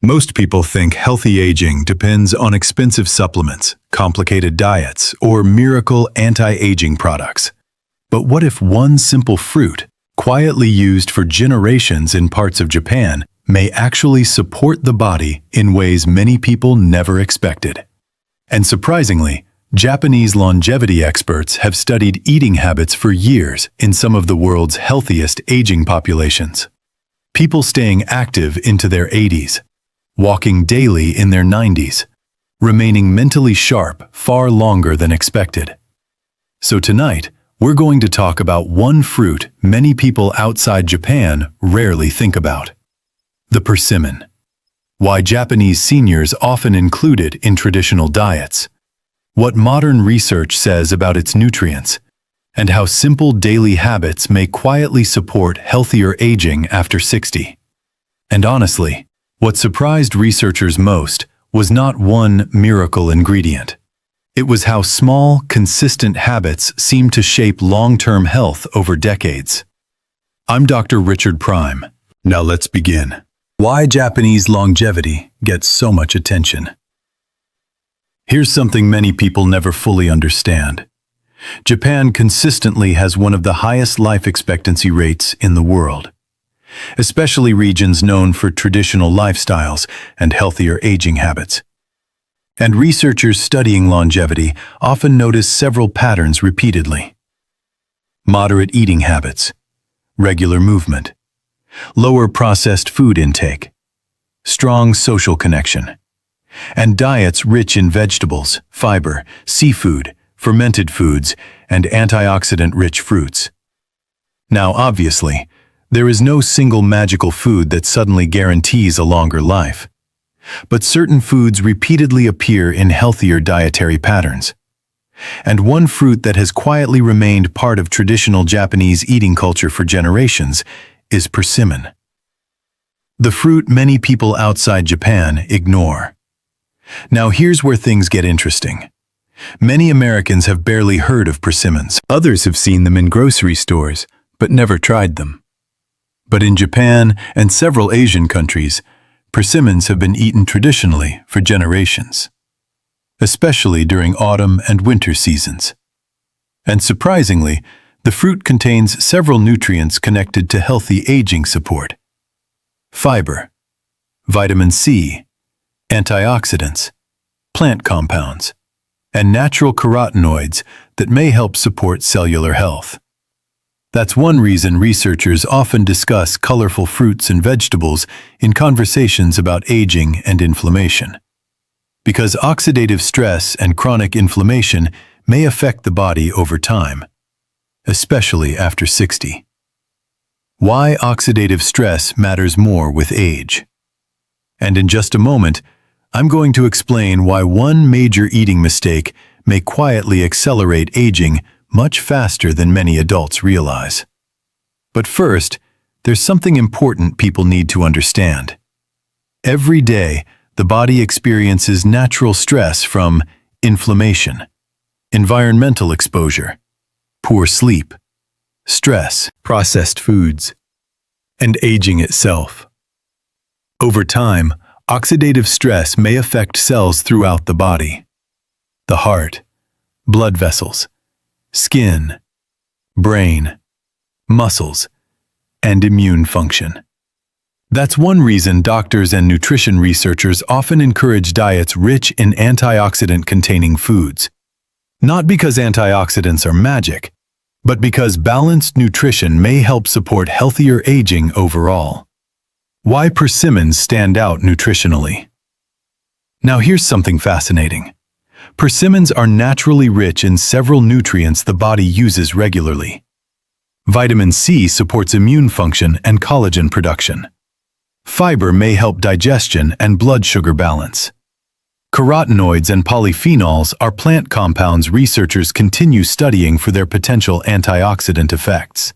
Most people think healthy aging depends on expensive supplements, complicated diets, or miracle anti-aging products. But what if one simple fruit, quietly used for generations in parts of Japan, may actually support the body in ways many people never expected? And surprisingly, Japanese longevity experts have studied eating habits for years in some of the world's healthiest aging populations. People staying active into their 80s, walking daily in their 90s, remaining mentally sharp far longer than expected. So tonight, we're going to talk about one fruit many people outside Japan rarely think about: the persimmon. Why Japanese seniors often include it in traditional diets, what modern research says about its nutrients, and how simple daily habits may quietly support healthier aging after 60. And honestly, what surprised researchers most was not one miracle ingredient. It was how small, consistent habits seem to shape long-term health over decades. I'm Dr. Richard Prime. Now let's begin. Why Japanese longevity gets so much attention. Here's something many people never fully understand. Japan consistently has one of the highest life expectancy rates in the world, especially regions known for traditional lifestyles and healthier aging habits. And researchers studying longevity often notice several patterns repeatedly: moderate eating habits, regular movement, lower processed food intake, strong social connection, and diets rich in vegetables, fiber, seafood, fermented foods, and antioxidant-rich fruits. Now, obviously, there is no single magical food that suddenly guarantees a longer life. But certain foods repeatedly appear in healthier dietary patterns. And one fruit that has quietly remained part of traditional Japanese eating culture for generations is persimmon. The fruit many people outside Japan ignore. Now here's where things get interesting. Many Americans have barely heard of persimmons. Others have seen them in grocery stores, but never tried them. But in Japan and several Asian countries, persimmons have been eaten traditionally for generations, especially during autumn and winter seasons. And surprisingly, the fruit contains several nutrients connected to healthy aging support: fiber, vitamin C, antioxidants, plant compounds, and natural carotenoids that may help support cellular health. That's one reason researchers often discuss colorful fruits and vegetables in conversations about aging and inflammation. Because oxidative stress and chronic inflammation may affect the body over time, especially after 60. Why oxidative stress matters more with age. And in just a moment, I'm going to explain why one major eating mistake may quietly accelerate aging much faster than many adults realize. But first, there's something important people need to understand. Every day, the body experiences natural stress from inflammation, environmental exposure, poor sleep, stress, processed foods, and aging itself. Over time, oxidative stress may affect cells throughout the body: the heart, blood vessels, skin, brain, muscles, and immune function. That's one reason doctors and nutrition researchers often encourage diets rich in antioxidant-containing foods. Not because antioxidants are magic, but because balanced nutrition may help support healthier aging overall. Why persimmons stand out nutritionally. Now here's something fascinating. Persimmons are naturally rich in several nutrients the body uses regularly. Vitamin C supports immune function and collagen production. Fiber may help digestion and blood sugar balance. Carotenoids and polyphenols are plant compounds researchers continue studying for their potential antioxidant effects.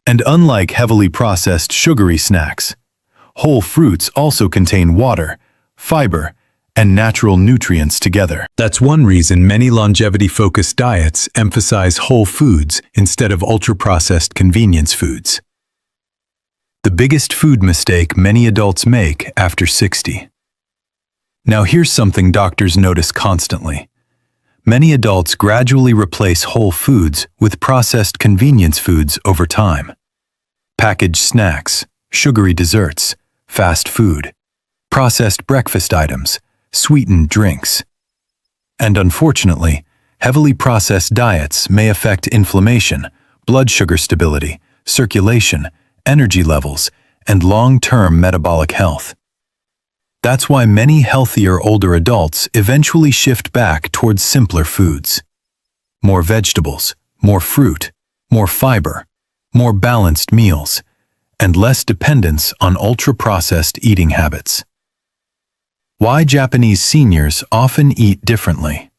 And unlike heavily processed sugary snacks, whole fruits also contain water, fiber, and natural nutrients together. That's one reason many longevity-focused diets emphasize whole foods instead of ultra-processed convenience foods. the biggest food mistake many adults make after 60. Now here's something doctors notice constantly. Many adults gradually replace whole foods with processed convenience foods over time. Packaged snacks, sugary desserts, fast food, processed breakfast items, sweetened drinks. And unfortunately, heavily processed diets may affect inflammation, blood sugar stability, circulation, energy levels, and long-term metabolic health. That's why many healthier older adults eventually shift back towards simpler foods. More vegetables, more fruit, more fiber, more balanced meals, and less dependence on ultra-processed eating habits. Why Japanese seniors often eat differently.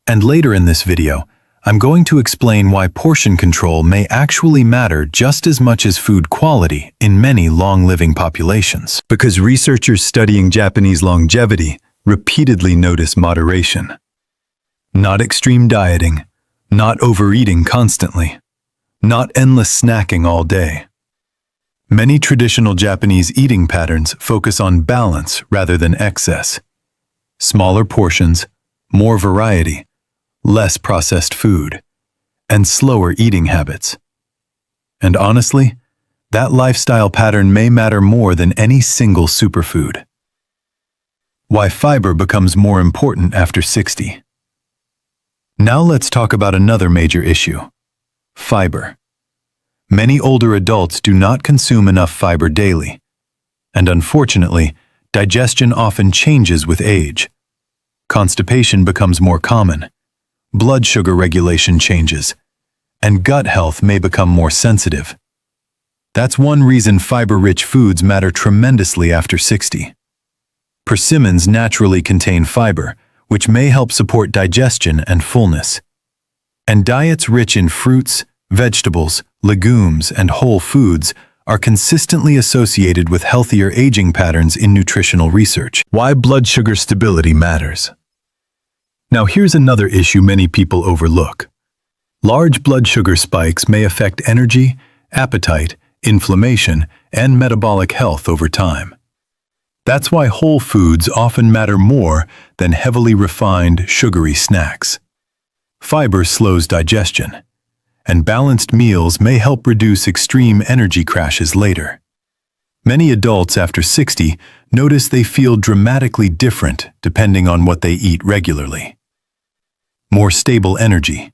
And later in this video, I'm going to explain why portion control may actually matter just as much as food quality in many long-living populations. Because researchers studying Japanese longevity repeatedly notice moderation. Not extreme dieting, not overeating constantly, not endless snacking all day. Many traditional Japanese eating patterns focus on balance rather than excess. Smaller portions, more variety, less processed food, and slower eating habits. And honestly, that lifestyle pattern may matter more than any single superfood. Why fiber becomes more important after 60. Now let's talk about another major issue: fiber. Many older adults do not consume enough fiber daily, and unfortunately, digestion often changes with age. Constipation becomes more common, blood sugar regulation changes, and gut health may become more sensitive. That's one reason fiber-rich foods matter tremendously after 60. Persimmons naturally contain fiber, which may help support digestion and fullness. And diets rich in fruits, vegetables, legumes, and whole foods are consistently associated with healthier aging patterns in nutritional research. Why blood sugar stability matters. Now here's another issue many people overlook. Large blood sugar spikes may affect energy, appetite, inflammation, and metabolic health over time. That's why whole foods often matter more than heavily refined, sugary snacks. Fiber slows digestion, and balanced meals may help reduce extreme energy crashes later. Many adults after 60 notice they feel dramatically different depending on what they eat regularly. More stable energy,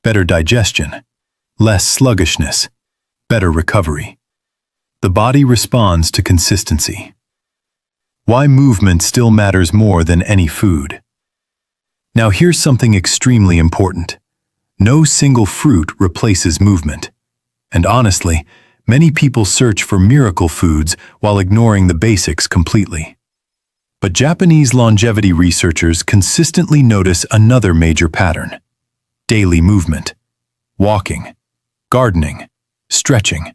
better digestion, less sluggishness, better recovery. The body responds to consistency. Why movement still matters more than any food. Now here's something extremely important. No single fruit replaces movement. And honestly, many people search for miracle foods while ignoring the basics completely. But Japanese longevity researchers consistently notice another major pattern: daily movement, walking, gardening, stretching,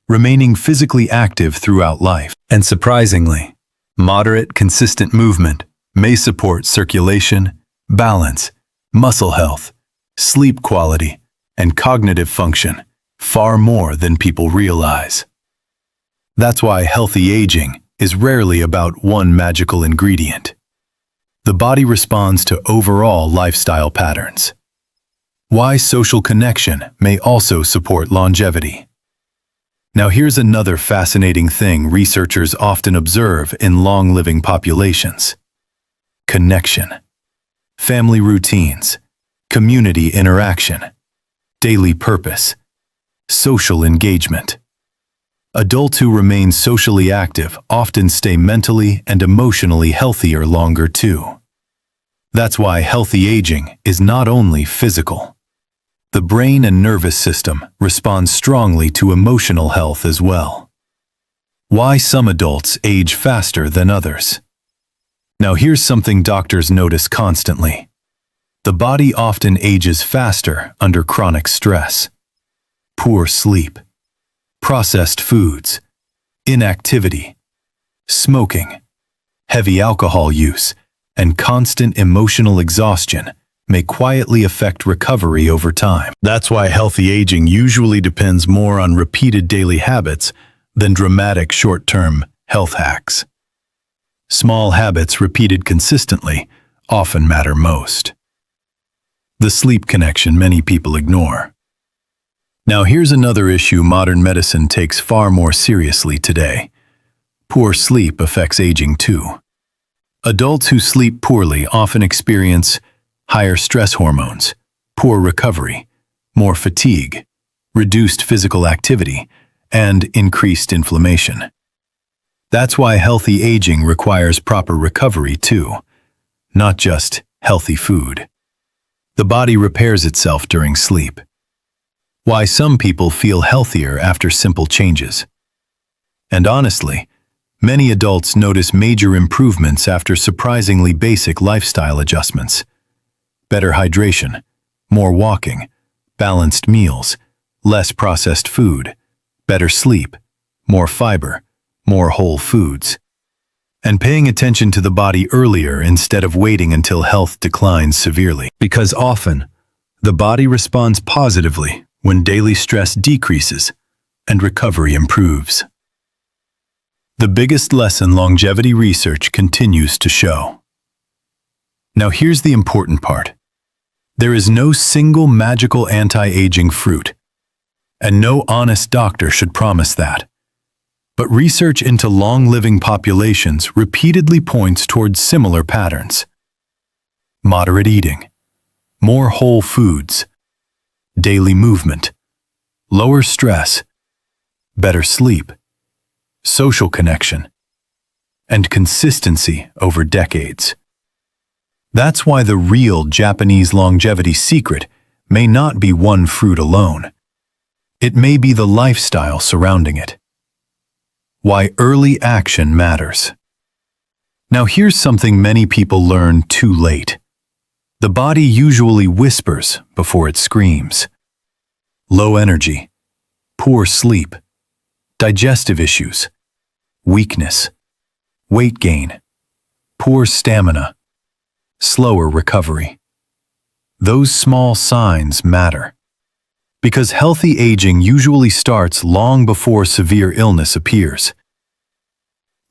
remaining physically active throughout life. And surprisingly, moderate, consistent movement may support circulation, balance, muscle health, sleep quality, and cognitive function far more than people realize. That's why healthy aging is rarely about one magical ingredient. The body responds to overall lifestyle patterns. Why social connection may also support longevity. Now here's another fascinating thing researchers often observe in long-living populations: connection. Family routines, community interaction, daily purpose, social engagement. Adults who remain socially active often stay mentally and emotionally healthier longer too. That's why healthy aging is not only physical. The brain and nervous system respond strongly to emotional health as well. Why some adults age faster than others. Now here's something doctors notice constantly. The body often ages faster under chronic stress. Poor sleep, processed foods, inactivity, smoking, heavy alcohol use, and constant emotional exhaustion may quietly affect recovery over time. That's why healthy aging usually depends more on repeated daily habits than dramatic short-term health hacks. Small habits repeated consistently often matter most. The sleep connection many people ignore. Now here's another issue modern medicine takes far more seriously today. Poor sleep affects aging too. Adults who sleep poorly often experience higher stress hormones, poor recovery, more fatigue, reduced physical activity, and increased inflammation. That's why healthy aging requires proper recovery too, not just healthy food. The body repairs itself during sleep. Why some people feel healthier after simple changes. And honestly, many adults notice major improvements after surprisingly basic lifestyle adjustments. Better hydration, more walking, balanced meals, less processed food, better sleep, more fiber, more whole foods. And paying attention to the body earlier instead of waiting until health declines severely. Because often, the body responds positively when daily stress decreases and recovery improves. The biggest lesson longevity research continues to show. Now here's the important part. There is no single magical anti-aging fruit, and no honest doctor should promise that. But research into long-living populations repeatedly points towards similar patterns. Moderate eating, more whole foods, daily movement, lower stress, better sleep, social connection, and consistency over decades. That's why the real Japanese longevity secret may not be one fruit alone. It may be the lifestyle surrounding it. Why early action matters. Now here's something many people learn too late. The body usually whispers before it screams. Low energy, poor sleep, digestive issues, weakness, weight gain, poor stamina, slower recovery. Those small signs matter. Because healthy aging usually starts long before severe illness appears.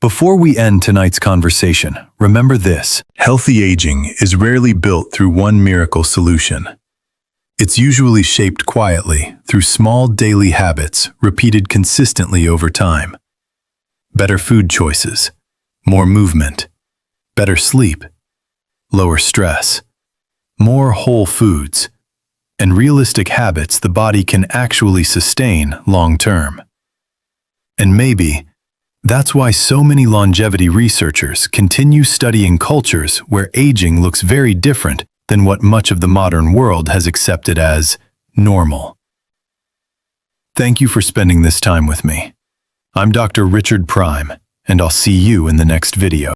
Before we end tonight's conversation, remember this: healthy aging is rarely built through one miracle solution. It's usually shaped quietly through small daily habits repeated consistently over time. Better food choices, more movement, better sleep, lower stress, more whole foods, and realistic habits the body can actually sustain long-term. And maybe that's why so many longevity researchers continue studying cultures where aging looks very different than what much of the modern world has accepted as normal. Thank you for spending this time with me. I'm Dr. Richard Prime, and I'll see you in the next video.